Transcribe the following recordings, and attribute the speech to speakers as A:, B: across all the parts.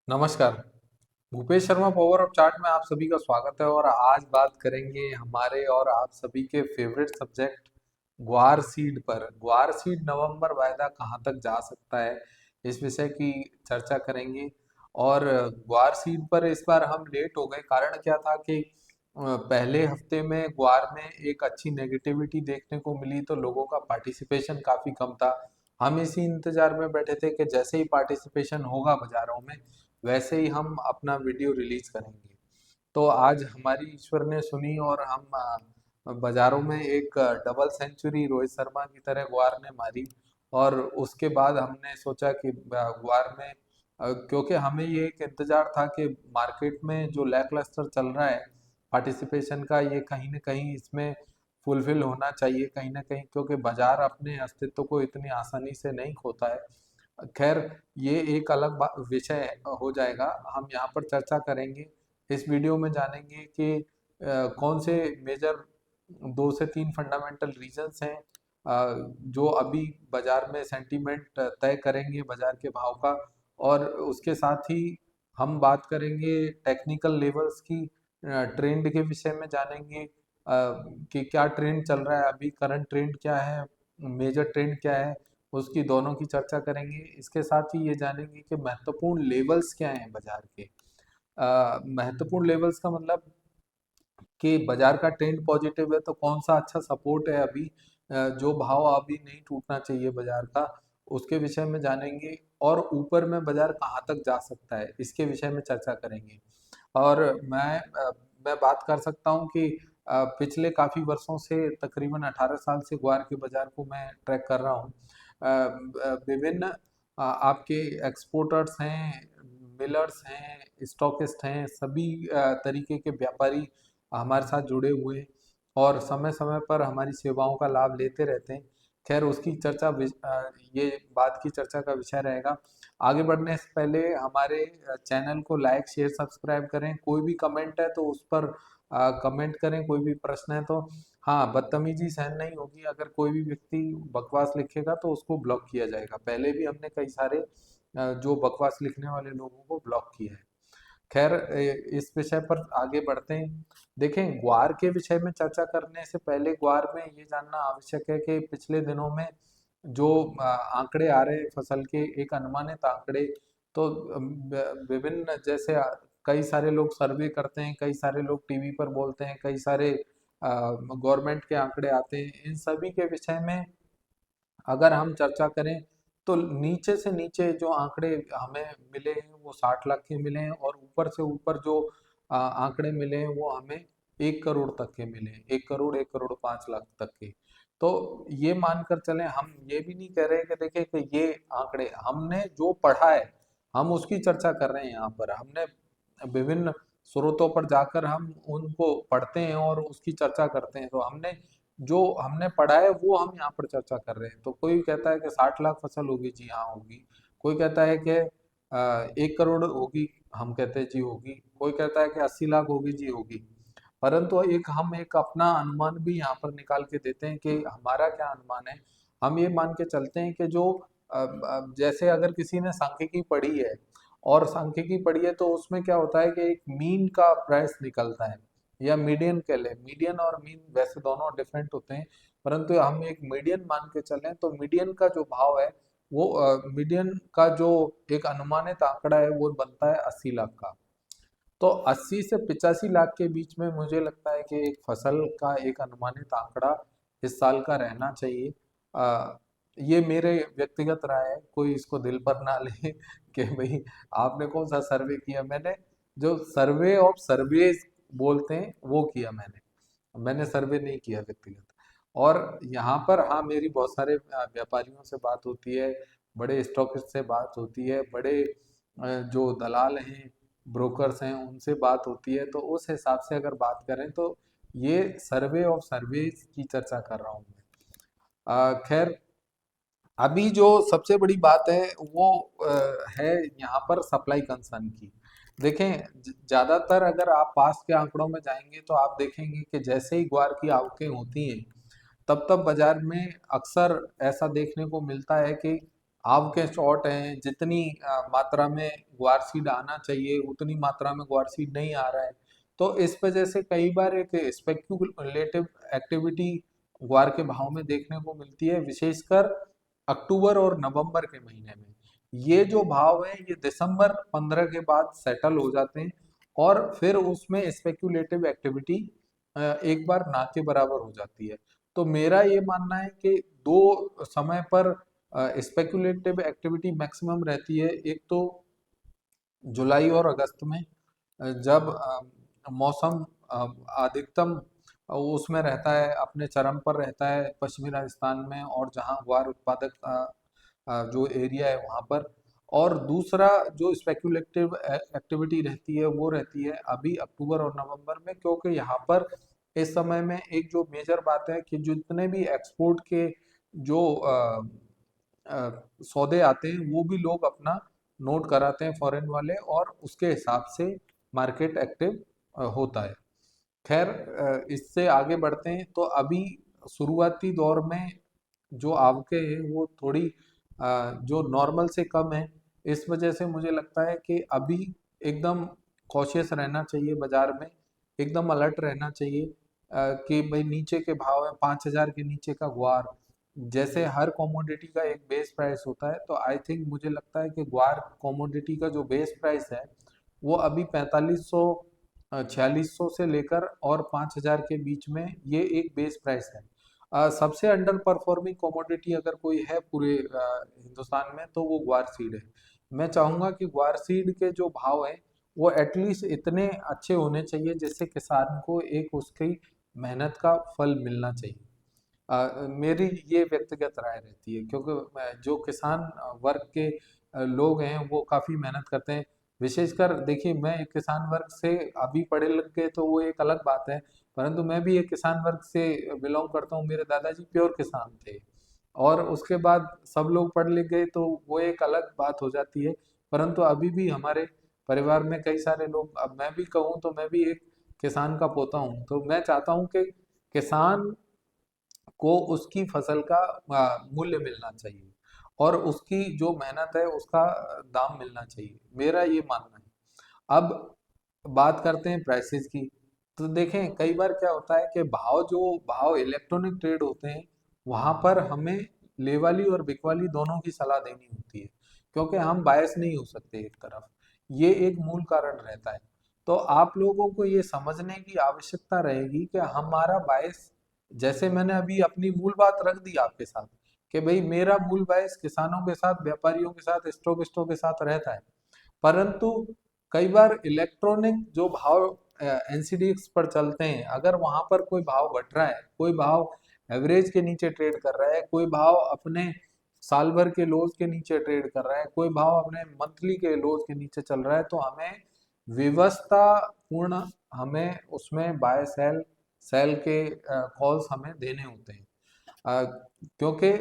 A: नमस्कार। Bhupesh Sharma power of chart में आप सभी का स्वागत है और आज बात करेंगे हमारे और आप सभी के फेवरेट सब्जेक्ट ग्वार सीड पर। ग्वार सीड नवंबर वायदा कहाँ तक जा सकता है, इस विषय की चर्चा करेंगे। और ग्वार सीड पर इस बार हम लेट हो गए, कारण क्या था कि पहले हफ्ते में ग्वार में एक अच्छी नेगेटिविटी देखने को मिली तो लोगों का पार्टिसिपेशन काफ़ी कम था। हम इसी इंतजार में बैठे थे कि जैसे ही पार्टिसिपेशन होगा बाजारों में वैसे ही हम अपना वीडियो रिलीज करेंगे। तो आज हमारी ईश्वर ने सुनी और हम बाजारों में एक डबल सेंचुरी रोहित शर्मा की तरह ग्वार ने मारी। और उसके बाद हमने सोचा कि ग्वार में क्योंकि हमें ये एक इंतजार था कि मार्केट में जो लैकलस्टर चल रहा है पार्टिसिपेशन का, ये कहीं ना कहीं इसमें फुलफिल होना चाहिए कहीं ना कहीं, क्योंकि बाजार अपने अस्तित्व को इतनी आसानी से नहीं खोता है। खैर, ये एक अलग विषय हो जाएगा, हम यहाँ पर चर्चा करेंगे। इस वीडियो में जानेंगे कि कौन से मेजर 2 से 3 फंडामेंटल रीजंस हैं जो अभी बाजार में सेंटीमेंट तय करेंगे बाजार के भाव का। और उसके साथ ही हम बात करेंगे टेक्निकल लेवल्स की, ट्रेंड के विषय में जानेंगे कि क्या ट्रेंड चल रहा है अभी, करंट ट्रेंड क्या है, मेजर ट्रेंड क्या है, उसकी दोनों की चर्चा करेंगे। इसके साथ ही ये जानेंगे कि महत्वपूर्ण लेवल्स क्या हैं बाजार के। महत्वपूर्ण लेवल्स का मतलब कि बाजार का ट्रेंड पॉजिटिव है तो कौन सा अच्छा सपोर्ट है अभी, जो भाव अभी नहीं टूटना चाहिए बाजार का, उसके विषय में जानेंगे। और ऊपर में बाजार कहाँ तक जा सकता है इसके विषय में चर्चा करेंगे। और मैं बात कर सकता हूँ कि पिछले काफ़ी वर्षों से तकरीबन 18 साल से ग्वार के बाजार को मैं ट्रैक कर रहा हूँ। विभिन्न आपके एक्सपोर्टर्स हैं, मिलर्स हैं, स्टॉकिस्ट हैं, सभी तरीके के व्यापारी हमारे साथ जुड़े हुए हैं और समय समय पर हमारी सेवाओं का लाभ लेते रहते हैं। खैर, उसकी चर्चा ये बात की चर्चा का विषय रहेगा। आगे बढ़ने से पहले हमारे चैनल को लाइक शेयर सब्सक्राइब करें। कोई भी कमेंट है तो उस पर कमेंट करें, कोई भी प्रश्न है तो। हाँ, बदतमीजी सहन नहीं होगी, अगर कोई भी व्यक्ति बकवास लिखेगा तो उसको ब्लॉक किया जाएगा। पहले भी हमने कई सारे जो बकवास लिखने वाले लोगों को ब्लॉक किया है। खैर, इस विषय पर आगे बढ़ते हैं। देखें, ग्वार के विषय में चर्चा करने से पहले ग्वार में ये जानना आवश्यक है कि पिछले दिनों में जो आंकड़े आ रहे हैं फसल के, एक अनुमानित आंकड़े, तो विभिन्न जैसे कई सारे लोग सर्वे करते हैं, कई सारे लोग टीवी पर बोलते हैं, कई सारे गवर्नमेंट के आंकड़े आते हैं। इन सभी के विषय में अगर हम चर्चा करें तो नीचे से नीचे जो आंकड़े हमें मिले हैं वो 60 लाख के मिले हैं, और ऊपर से ऊपर जो आंकड़े मिले हैं वो हमें 1 करोड़ तक के मिले हैं, 1 करोड़, 1 करोड़ 5 लाख तक के। तो ये मानकर चलें, हम ये भी नहीं कह रहे कि देखिए कि ये आंकड़े हमने जो पढ़ा है हम उसकी चर्चा कर रहे हैं। यहाँ पर हमने विभिन्न स्रोतों पर जाकर हम उनको पढ़ते हैं और उसकी चर्चा करते हैं, तो हमने जो हमने पढ़ा है वो हम यहाँ पर चर्चा कर रहे हैं। तो कोई कहता है कि 60 लाख फसल होगी, जी हाँ होगी। कोई कहता है कि 1 करोड़ होगी, हम कहते हैं जी होगी। कोई कहता है कि 80 लाख होगी, जी होगी। परंतु हम एक अपना अनुमान भी यहाँ पर निकाल के देते हैं कि हमारा क्या अनुमान है। हम ये मान के चलते हैं कि जो जैसे अगर किसी ने सांख्यिकी पढ़ी है, और सांख्यिकी पढ़ी है तो उसमें क्या होता है कि एक मीन का प्राइस निकलता है, या मीडियन कह लें। मीडियन और मीन वैसे दोनों डिफरेंट होते हैं, परंतु हम एक मीडियन मान के चलें तो मीडियन का जो भाव है वो मीडियन का जो एक अनुमानित आंकड़ा है वो बनता है 80 लाख का। तो 80 से 85 लाख के बीच में मुझे लगता है कि एक फसल का एक अनुमानित आंकड़ा इस साल का रहना चाहिए। ये मेरे व्यक्तिगत राय है, कोई इसको दिल पर ना ले कि भाई आपने कौन सा सर्वे किया। मैंने जो सर्वे ऑफ सर्वेज बोलते हैं वो किया, मैंने सर्वे नहीं किया व्यक्तिगत। और यहाँ पर हाँ, मेरी बहुत सारे व्यापारियों से बात होती है, बड़े स्टॉकिस्ट से बात होती है, बड़े जो दलाल हैं, ब्रोकर्स हैं, उनसे बात होती है। तो उस हिसाब से अगर बात करें तो ये सर्वे ऑफ सर्वेज की चर्चा कर रहा हूँ मैं। खैर, अभी जो सबसे बड़ी बात है वो है यहाँ पर सप्लाई कंसर्न की। देखें, ज्यादातर अगर आप पास के आंकड़ों में जाएंगे तो आप देखेंगे कि जैसे ही ग्वार की आवकें होती हैं तब तब बाजार में अक्सर ऐसा देखने को मिलता है कि आव के शॉर्ट हैं, जितनी मात्रा में ग्वार सीड आना चाहिए उतनी मात्रा में ग्वार सीड नहीं आ रहा है। तो इस वजह से कई बार एक स्पेक्युलेटिव एक्टिविटी ग्वार के भाव में देखने को मिलती है, विशेषकर अक्टूबर और नवंबर के महीने में। ये जो भाव है ये दिसंबर 15 के बाद सेटल हो जाते हैं और फिर उसमें स्पेक्युलेटिव एक्टिविटी एक बार ना के बराबर हो जाती है। तो मेरा ये मानना है कि दो समय पर स्पेक्युलेटिव एक्टिविटी मैक्सिमम रहती है। एक तो जुलाई और अगस्त में जब मौसम अधिकतम उसमें रहता है, अपने चरम पर रहता है पश्चिमी राजस्थान में, और जहाँ ग्वार उत्पादक जो एरिया है वहाँ पर। और दूसरा जो स्पेक्युलेटिव एक्टिविटी रहती है वो रहती है अभी अक्टूबर और नवंबर में, क्योंकि यहाँ पर इस समय में एक जो मेजर बात है कि जितने भी एक्सपोर्ट के जो सौदे आते हैं वो भी लोग अपना नोट कराते हैं फॉरेन वाले, और उसके हिसाब से मार्केट एक्टिव होता है। खैर, इससे आगे बढ़ते हैं तो अभी शुरुआती दौर में जो आवकें हैं वो थोड़ी जो नॉर्मल से कम है। इस वजह से मुझे लगता है कि अभी एकदम कॉशियस रहना चाहिए बाजार में, एकदम अलर्ट रहना चाहिए कि भाई नीचे के भाव है, 5,000 के नीचे का ग्वार। जैसे हर कमोडिटी का एक बेस प्राइस होता है, तो आई थिंक मुझे लगता है कि ग्वार कमोडिटी का जो बेस प्राइस है वो अभी 4500 4600 से लेकर और 5,000 के बीच में ये एक बेस प्राइस है। सबसे अंडर परफॉर्मिंग कमोडिटी अगर कोई है पूरे हिंदुस्तान में तो वो ग्वार सीड है। मैं चाहूंगा कि ग्वार सीड के जो भाव है वो एटलीस्ट इतने अच्छे होने चाहिए जिससे किसान को एक उसकी मेहनत का फल मिलना चाहिए। मेरी ये व्यक्तिगत राय रहती है, क्योंकि जो किसान वर्ग के लोग हैं वो काफ़ी मेहनत करते हैं। विशेषकर देखिए, मैं एक किसान वर्ग से अभी पढ़े लिख गए तो वो एक अलग बात है, परंतु मैं भी एक किसान वर्ग से बिलोंग करता हूँ। मेरे दादाजी प्योर किसान थे, और उसके बाद सब लोग पढ़ लिख गए तो वो एक अलग बात हो जाती है। परंतु अभी भी हमारे परिवार में कई सारे लोग, अब मैं भी कहूँ तो मैं भी एक किसान का पोता हूँ, तो मैं चाहता हूँ कि किसान को उसकी फसल का मूल्य मिलना चाहिए, और उसकी जो मेहनत है उसका दाम मिलना चाहिए, मेरा ये मानना है। अब बात करते हैं प्राइसेस की। तो देखें, कई बार क्या होता है कि भाव इलेक्ट्रॉनिक ट्रेड होते हैं वहां पर हमें ले वाली और बिक वाली दोनों की सलाह देनी होती है, क्योंकि हम बायस नहीं हो सकते एक तरफ। ये एक मूल कारण रहता है। तो आप लोगों को ये समझने की आवश्यकता रहेगी कि हमारा बायस, जैसे मैंने अभी अपनी मूल बात रख दी आपके साथ कि भाई मेरा मूल बायस किसानों के साथ, व्यापारियों के साथ, स्टॉकिस्टों के साथ रहता है। परंतु कई बार इलेक्ट्रॉनिक जो भाव एनसीडीएक्स पर चलते हैं, अगर वहां पर कोई भाव घट रहा है, कोई भाव एवरेज के नीचे ट्रेड कर रहा है, कोई भाव अपने साल भर के लोज के नीचे ट्रेड कर रहा है, कोई भाव अपने मंथली के लोज के नीचे चल रहा है, तो हमें व्यवस्था पूर्ण, हमें उसमें बाय सेल सेल के कॉल्स हमें देने होते हैं। क्योंकि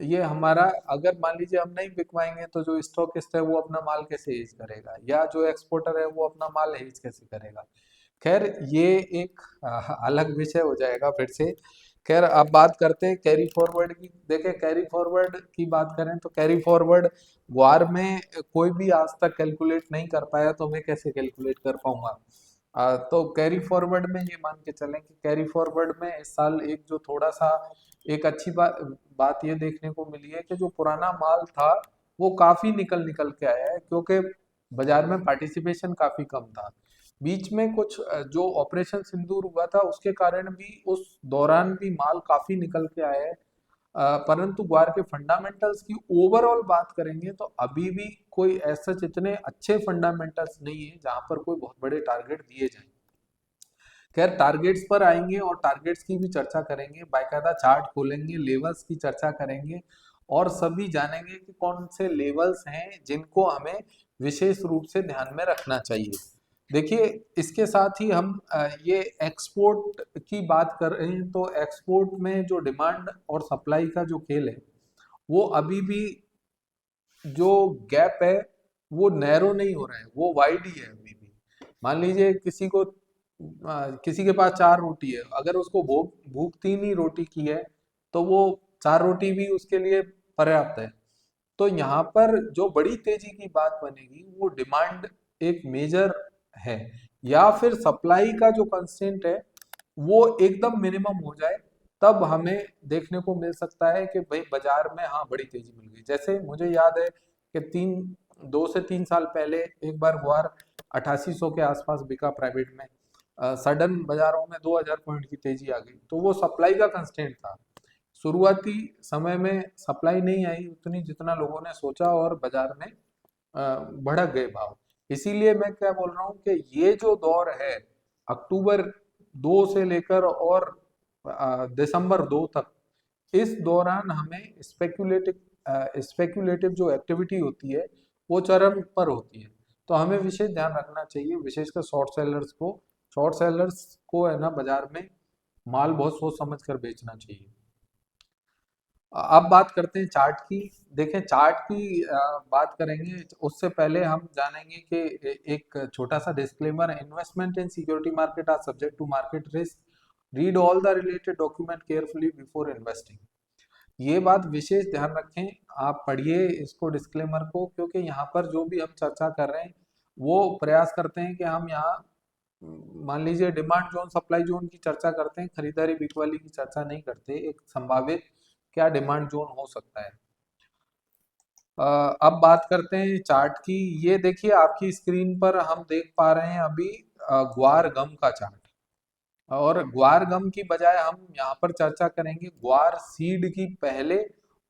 A: ये हमारा, अगर मान लीजिए हम नहीं बिकवाएंगे तो जो स्टॉकिस्ट है वो अपना माल कैसे हेज करेगा, या जो एक्सपोर्टर है वो अपना माल हेज कैसे करेगा। खैर, ये एक अलग विषय हो जाएगा फिर से। खैर, अब बात करते हैं कैरी फॉरवर्ड की। देखें, कैरी फॉरवर्ड की बात करें तो कैरी फॉरवर्ड ग्वार में कोई भी आज तक कैलकुलेट नहीं कर पाया, तो मैं कैसे कैलकुलेट कर पाऊंगा। तो कैरी फॉरवर्ड में ये मान के चलें कि कैरी फॉरवर्ड में इस साल एक जो थोड़ा सा एक अच्छी बात बात ये देखने को मिली है कि जो पुराना माल था वो काफी निकल निकल के आया है, क्योंकि बाजार में पार्टिसिपेशन काफी कम था। बीच में कुछ जो ऑपरेशन सिंदूर हुआ था उसके कारण भी उस दौरान भी माल काफी निकल के आया है। परंतु ग्वार के फंडामेंटल्स की ओवरऑल बात करेंगे तो अभी भी कोई ऐसा इतने अच्छे फंडामेंटल्स नहीं है जहां पर कोई बहुत बड़े टारगेट दिए जाएं। खैर, टारगेट्स पर आएंगे और टारगेट्स की भी चर्चा करेंगे, बाकायदा चार्ट खोलेंगे, लेवल्स की चर्चा करेंगे, और सभी जानेंगे कि कौन से लेवल्स हैं जिनको हमें विशेष रूप से ध्यान में रखना चाहिए। देखिए, इसके साथ ही हम ये एक्सपोर्ट की बात कर रहे हैं, तो एक्सपोर्ट में जो डिमांड और सप्लाई का जो खेल है वो अभी भी, जो गैप है वो नैरो नहीं हो रहा है, वो वाइड ही है अभी भी। मान लीजिए किसी के पास 4 रोटी है, अगर उसको भूख भूख 3 ही रोटी की है तो वो 4 रोटी भी उसके लिए पर्याप्त है। तो यहाँ पर जो बड़ी तेजी की बात बनेगी वो डिमांड एक मेजर है, या फिर सप्लाई का जो कंस्ट्रेंट है वो एकदम मिनिमम हो जाए, तब हमें देखने को मिल सकता है कि भाई बाजार में हाँ बड़ी तेजी मिल गई। जैसे मुझे याद है कि 2 से 3 साल पहले एक बार गुआर 8800 के आसपास बिका प्राइवेट में, सडन बाजारों में 2000 पॉइंट की तेजी आ गई, तो वो सप्लाई का कंस्ट्रेंट था। शुरुआती समय में सप्लाई नहीं आई उतनी जितना लोगों ने सोचा, और बाजार में भड़क गए भाव। इसीलिए मैं क्या बोल रहा हूँ कि ये जो दौर है अक्टूबर 2 से लेकर और दिसंबर 2 तक, इस दौरान हमें स्पेक्युलेटिव जो एक्टिविटी होती है वो चरम पर होती है। तो हमें विशेष ध्यान रखना चाहिए, विशेषकर शॉर्ट सेलर्स को है ना बाजार में माल बहुत सोच समझ कर बेचना चाहिए। अब बात करते हैं चार्ट की। देखें चार्ट की बात करेंगे उससे पहले हम जानेंगे कि एक छोटा सा disclaimer, investment in security market are subject to market risk, read all the related document carefully before investing. ये बात विशेष ध्यान रखें, आप पढ़िए इसको डिस्क्लेमर को, क्योंकि यहाँ पर जो भी हम चर्चा कर रहे हैं वो प्रयास करते हैं कि हम यहाँ मान लीजिए डिमांड जोन सप्लाई जोन की चर्चा करते हैं, खरीदारी बिकवाली की चर्चा नहीं करते, एक संभावित क्या डिमांड जोन हो सकता है। अब बात करते हैं चार्ट की। ये देखिए आपकी स्क्रीन पर हम देख पा रहे हैं अभी ग्वार गम का चार्ट, और ग्वार गम की बजाय हम यहाँ पर चर्चा करेंगे ग्वार सीड की पहले,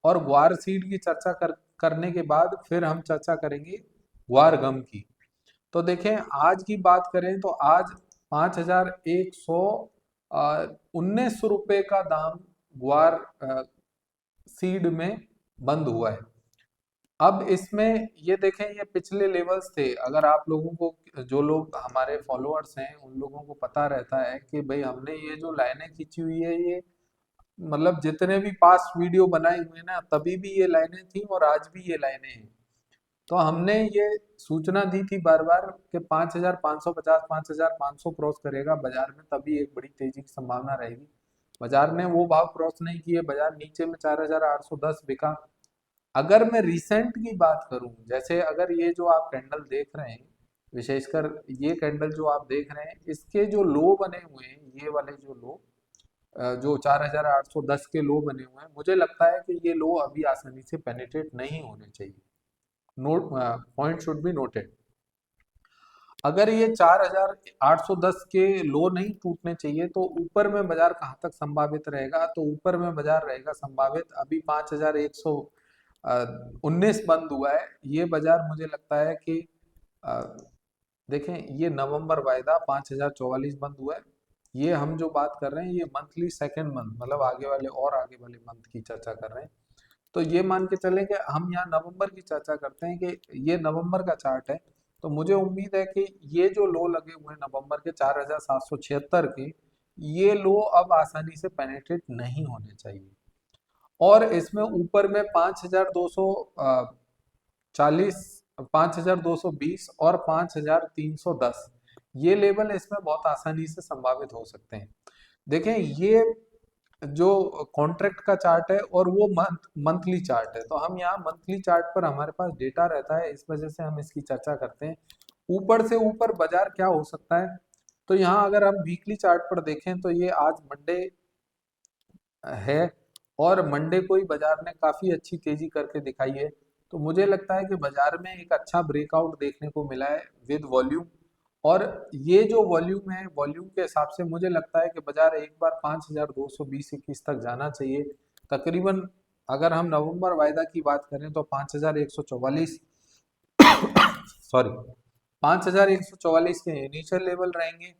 A: और ग्वार सीड की चर्चा करने के बाद फिर हम चर्चा करेंगे ग्वार गम की। तो देखें आज की बात करें तो आज 5119 रुपये का दाम ग्वार सीड में बंद हुआ है। अब इसमें ये देखें, ये पिछले लेवल्स थे। अगर आप लोगों को, जो लोग हमारे फॉलोअर्स हैं उन लोगों को पता रहता है कि भाई हमने ये जो लाइनें खींची हुई है, ये मतलब जितने भी पास्ट वीडियो बनाए हुए ना तभी भी ये लाइनें थी और आज भी ये लाइनें हैं। तो हमने ये सूचना दी थी बार बार कि 5550 5500 क्रॉस करेगा बाजार में, तभी एक बड़ी तेजी की संभावना रहेगी। बाजार ने वो भाव क्रॉस नहीं किए, बाजार नीचे में 4810 बिका। अगर मैं रिसेंट की बात करूं, जैसे अगर ये जो आप कैंडल देख रहे हैं, विशेषकर ये कैंडल जो आप देख रहे हैं, इसके जो लो बने हुए हैं, ये वाले जो लो जो 4810 के लो बने हुए हैं, मुझे लगता है कि ये लो अभी आसानी से पेनिट्रेट नहीं होने चाहिए। Note point should be noted. अगर ये 4810 के लो नहीं टूटने चाहिए तो ऊपर में बाजार कहाँ तक संभावित रहेगा, तो ऊपर में बाजार रहेगा संभावित अभी 5119 बंद हुआ है। ये बाजार मुझे लगता है कि अ, देखें ये नवंबर वायदा 5044 बंद हुआ है। ये हम जो बात कर रहे हैं ये मंथली सेकेंड मंथ, मतलब आगे वाले और आगे वाले मंथ की चर्चा कर रहे हैं। तो ये मान के चलें कि हम यहाँ नवंबर की चर्चा करते हैं कि ये नवंबर का चार्ट है। तो मुझे उम्मीद है कि ये जो लो लगे हुए हैं नवंबर के 4776 के, ये लो अब आसानी से पेनिट्रेट नहीं होने चाहिए। और इसमें ऊपर में 5240, 5220 और 5310, ये लेवल इसमें बहुत आसानी से संभावित हो सकते हैं। देखें ये जो कॉन्ट्रैक्ट का चार्ट है और वो मंथली चार्ट है, तो हम यहाँ मंथली चार्ट पर हमारे पास डेटा रहता है, इस वजह से हम इसकी चर्चा करते हैं। ऊपर से ऊपर बाजार क्या हो सकता है, तो यहाँ अगर हम वीकली चार्ट पर देखें तो ये आज मंडे है, और मंडे को ही बाजार ने काफी अच्छी तेजी करके दिखाई है। तो मुझे लगता है कि बाजार में एक अच्छा ब्रेकआउट देखने को मिला है विद वॉल्यूम, और ये जो वॉल्यूम है, वॉल्यूम के हिसाब से मुझे लगता है कि बाजार एक बार 5220-21 तक जाना चाहिए तकरीबन। अगर हम नवंबर वायदा की बात करें तो 5144 सॉरी 5144 के इनिशियल लेवल रहेंगे।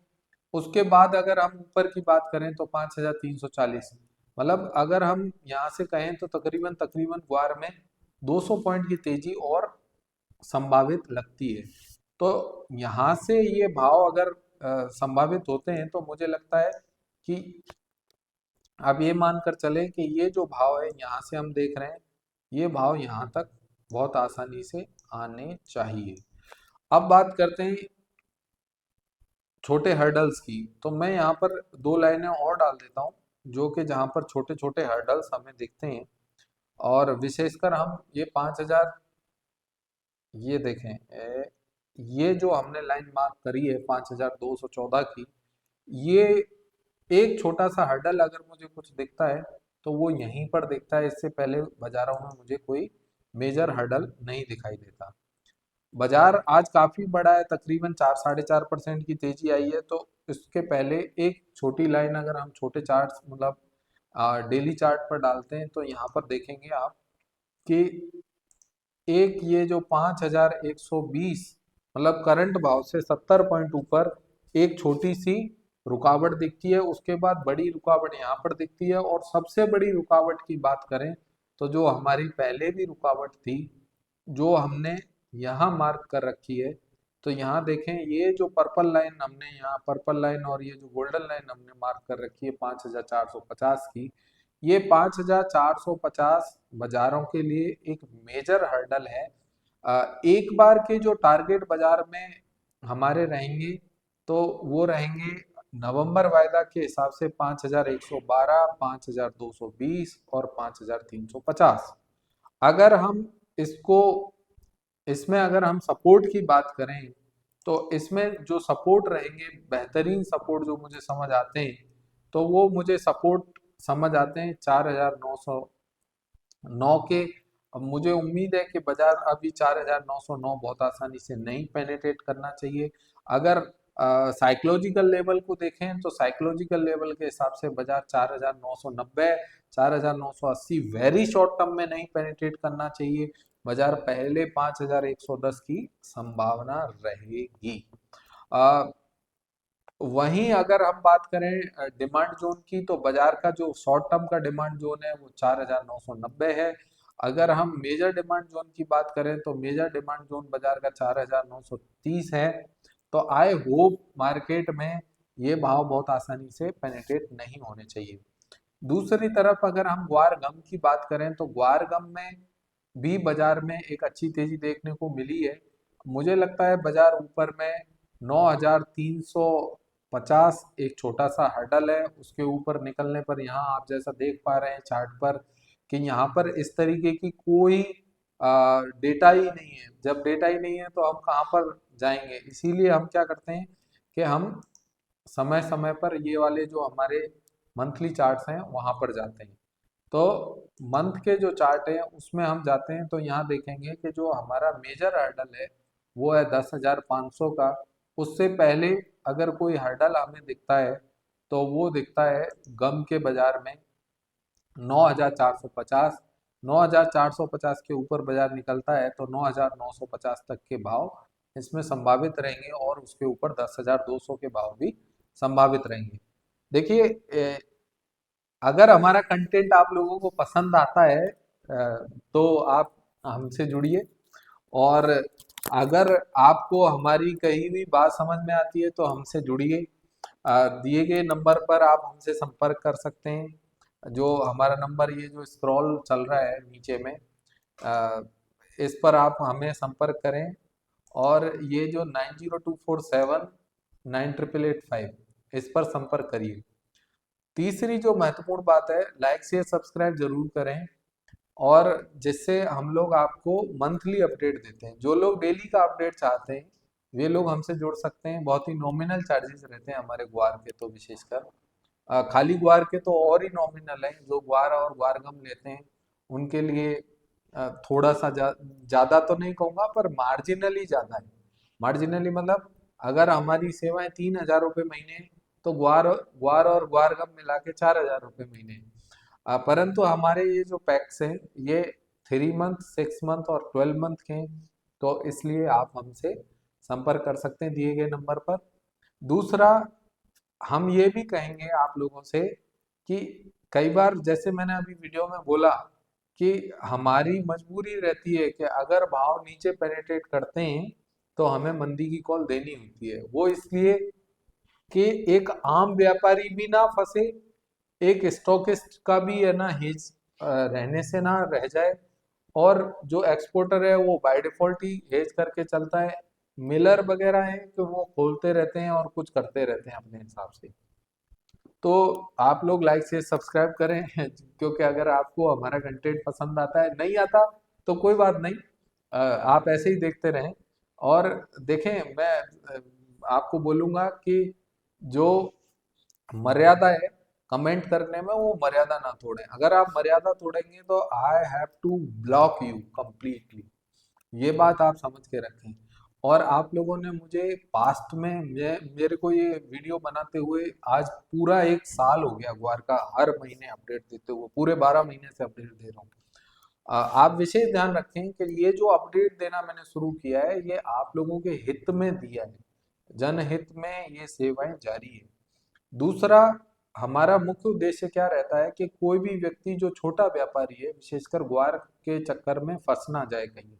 A: उसके बाद अगर हम ऊपर की बात करें तो 5340, मतलब अगर हम यहाँ से कहें तो तकरीबन तकरीबन वार में 200 पॉइंट की तेजी और संभावित लगती है। तो यहाँ से ये भाव अगर संभावित होते हैं तो मुझे लगता है कि अब ये मानकर चले कि ये जो भाव है यहाँ से हम देख रहे हैं, ये भाव यहाँ तक बहुत आसानी से आने चाहिए। अब बात करते हैं छोटे हर्डल्स की। तो मैं यहाँ पर 2 लाइनें और डाल देता हूँ जो कि जहाँ पर छोटे छोटे हर्डल्स हमें दिखते हैं। और विशेषकर हम ये 5,000, ये देखें ये जो हमने लाइन मार्क करी है 5,214 की, ये एक छोटा सा हर्डल अगर मुझे कुछ दिखता है तो वो यहीं पर दिखता है। इससे पहले बाजारों में मुझे कोई मेजर हर्डल नहीं दिखाई देता। बाजार आज काफी बड़ा है, तकरीबन 4 साढ़े 4% की तेजी आई है। तो इसके पहले एक छोटी लाइन अगर हम छोटे चार्ट मतलब डेली चार्ट पर डालते हैं तो यहाँ पर देखेंगे आप कि एक ये जो 5,120 मतलब करंट भाव से 70 पॉइंट ऊपर एक छोटी सी रुकावट दिखती है। उसके बाद बड़ी रुकावट यहाँ पर दिखती है, और सबसे बड़ी रुकावट की बात करें तो जो हमारी पहले भी रुकावट थी जो हमने यहाँ मार्क कर रखी है, तो यहाँ देखें ये जो पर्पल लाइन हमने यहाँ पर्पल लाइन और ये जो गोल्डन लाइन हमने मार्क कर रखी है 5,450 की, ये 5,450 बाजारों के लिए एक मेजर हर्डल है। एक बार के जो टारगेट बाजार में हमारे रहेंगे तो वो रहेंगे नवंबर वायदा के हिसाब से 5,112, 5,220 और 5,350। अगर हम इसको इसमें अगर हम सपोर्ट की बात करें तो इसमें जो सपोर्ट रहेंगे, बेहतरीन सपोर्ट जो मुझे समझ आते हैं, तो वो मुझे सपोर्ट समझ आते हैं 4,909 के। अब मुझे उम्मीद है कि बाजार अभी 4,909 बहुत आसानी से नहीं पेनिट्रेट करना चाहिए। अगर साइकोलॉजिकल लेवल को देखें तो साइकोलॉजिकल लेवल के हिसाब से बाजार 4,990, 4,980 वेरी शॉर्ट टर्म में नहीं पेनिट्रेट करना चाहिए। बाजार पहले 5,110 की संभावना रहेगी। वहीं अगर हम बात करें डिमांड जोन की, तो बाजार का जो शॉर्ट टर्म का डिमांड जोन है वो 4,990 है। अगर हम मेजर डिमांड जोन की बात करें तो मेजर डिमांड जोन बाजार का 4,930 है। तो आई होप मार्केट में ये भाव बहुत आसानी से पेनिट्रेट नहीं होने चाहिए। दूसरी तरफ अगर हम ग्वार गम की बात करें तो ग्वार गम में भी बाजार में एक अच्छी तेजी देखने को मिली है। मुझे लगता है बाजार ऊपर में 9,350 एक छोटा सा हर्डल है, उसके ऊपर निकलने पर यहाँ आप जैसा देख पा रहे हैं चार्ट पर कि यहाँ पर इस तरीके की कोई डेटा ही नहीं है। जब डेटा ही नहीं है तो हम कहाँ पर जाएंगे, इसीलिए हम क्या करते हैं कि हम समय समय पर ये वाले जो हमारे मंथली चार्ट्स हैं वहां पर जाते हैं। तो मंथ के जो चार्ट है उसमें हम जाते हैं तो यहाँ देखेंगे कि जो हमारा मेजर हर्डल है वो है 10,500 का। उससे पहले अगर कोई हर्डल हमें दिखता है तो वो दिखता है गम के बाजार में 9,450। 9,450 के ऊपर बाजार निकलता है तो 9,950 तक के भाव इसमें संभावित रहेंगे, और उसके ऊपर 10,200 के भाव भी संभावित रहेंगे। देखिए अगर हमारा कंटेंट आप लोगों को पसंद आता है तो आप हमसे जुड़िए, और अगर आपको हमारी कही हुई बात समझ में आती है तो हमसे जुड़िए। दिए गए नंबर पर आप हमसे संपर्क कर सकते हैं। जो हमारा नंबर ये जो स्क्रॉल चल रहा है नीचे में, अ, इस पर आप हमें संपर्क करें, और ये जो 9024798885 इस पर संपर्क करिए। तीसरी जो महत्वपूर्ण बात है, लाइक शेयर सब्सक्राइब जरूर करें, और जिससे हम लोग आपको मंथली अपडेट देते हैं। जो लोग डेली का अपडेट चाहते हैं वे लोग हमसे जुड़ सकते हैं। बहुत ही नॉमिनल चार्जेस रहते हैं हमारे ग्वार के, तो विशेषकर खाली ग्वार के तो और ही नॉमिनल हैं। जो ग्वार और ग्वारगम लेते हैं उनके लिए थोड़ा सा ज्यादा तो नहीं कहूँगा पर मार्जिनली ज्यादा है। मार्जिनली मतलब अगर हमारी सेवाएं 3,000 रुपये महीने हैं, तो ग्वार ग्वार और ग्वारगम मिला के 4,000 रुपये महीने हैं। परंतु हमारे ये जो पैक्स हैं ये 3 मंथ, 6 मंथ और 12 मंथ के हैं, तो इसलिए आप हमसे संपर्क कर सकते हैं दिए गए नंबर पर। दूसरा, हम ये भी कहेंगे आप लोगों से कि कई बार जैसे मैंने अभी वीडियो में बोला कि हमारी मजबूरी रहती है कि अगर भाव नीचे पेनिट्रेट करते हैं तो हमें मंदी की कॉल देनी होती है। वो इसलिए कि एक आम व्यापारी भी ना फंसे, एक स्टॉकिस्ट का भी है ना हेज रहने से ना रह जाए, और जो एक्सपोर्टर है वो बाय डिफॉल्ट ही हेज करके चलता है। मिलर वगैरह है कि वो खोलते रहते हैं और कुछ करते रहते हैं अपने हिसाब से। तो आप लोग लाइक से सब्सक्राइब करें क्योंकि अगर आपको हमारा कंटेंट पसंद आता है, नहीं आता तो कोई बात नहीं, आप ऐसे ही देखते रहें। और देखें, मैं आपको बोलूंगा कि जो मर्यादा है कमेंट करने में, वो मर्यादा ना तोड़ें। अगर आप मर्यादा तोड़ेंगे तो I have to block you completely, ये बात आप समझ के रखें। और आप लोगों ने मुझे पास्ट में, मेरे को ये वीडियो बनाते हुए आज पूरा 1 साल हो गया, ग्वार का हर महीने अपडेट देते हुए, पूरे 12 महीने से अपडेट दे रहा हूँ। आप विशेष ध्यान रखें कि ये जो अपडेट देना मैंने शुरू किया है, ये आप लोगों के हित में दिया है, जनहित में ये सेवाएं जारी है। दूसरा, हमारा मुख्य उद्देश्य क्या रहता है कि कोई भी व्यक्ति जो छोटा व्यापारी है, विशेषकर ग्वार के चक्कर में फंस ना जाए कहीं,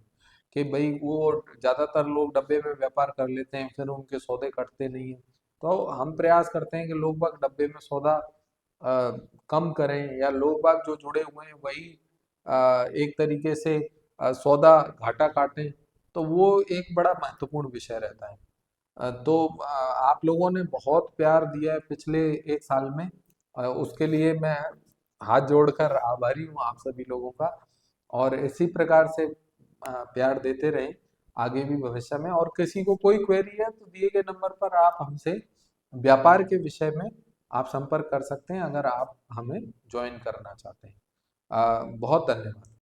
A: कि भाई वो ज्यादातर लोग डब्बे में व्यापार कर लेते हैं, फिर उनके सौदे कटते नहीं है। तो हम प्रयास करते हैं कि लोग बाग डब्बे में सौदा कम करें, या लोग बाग जो जुड़े हुए हैं वही एक तरीके से सौदा घाटा काटें। तो वो एक बड़ा महत्वपूर्ण विषय रहता है। तो आप लोगों ने बहुत प्यार दिया है पिछले 1 साल में, उसके लिए मैं हाथ जोड़कर आभारी हूँ आप सभी लोगों का। और इसी प्रकार से प्यार देते रहें आगे भी भविष्य में। और किसी को कोई क्वेरी है तो दिए गए नंबर पर आप हमसे व्यापार के विषय में आप संपर्क कर सकते हैं, अगर आप हमें ज्वाइन करना चाहते हैं। बहुत धन्यवाद।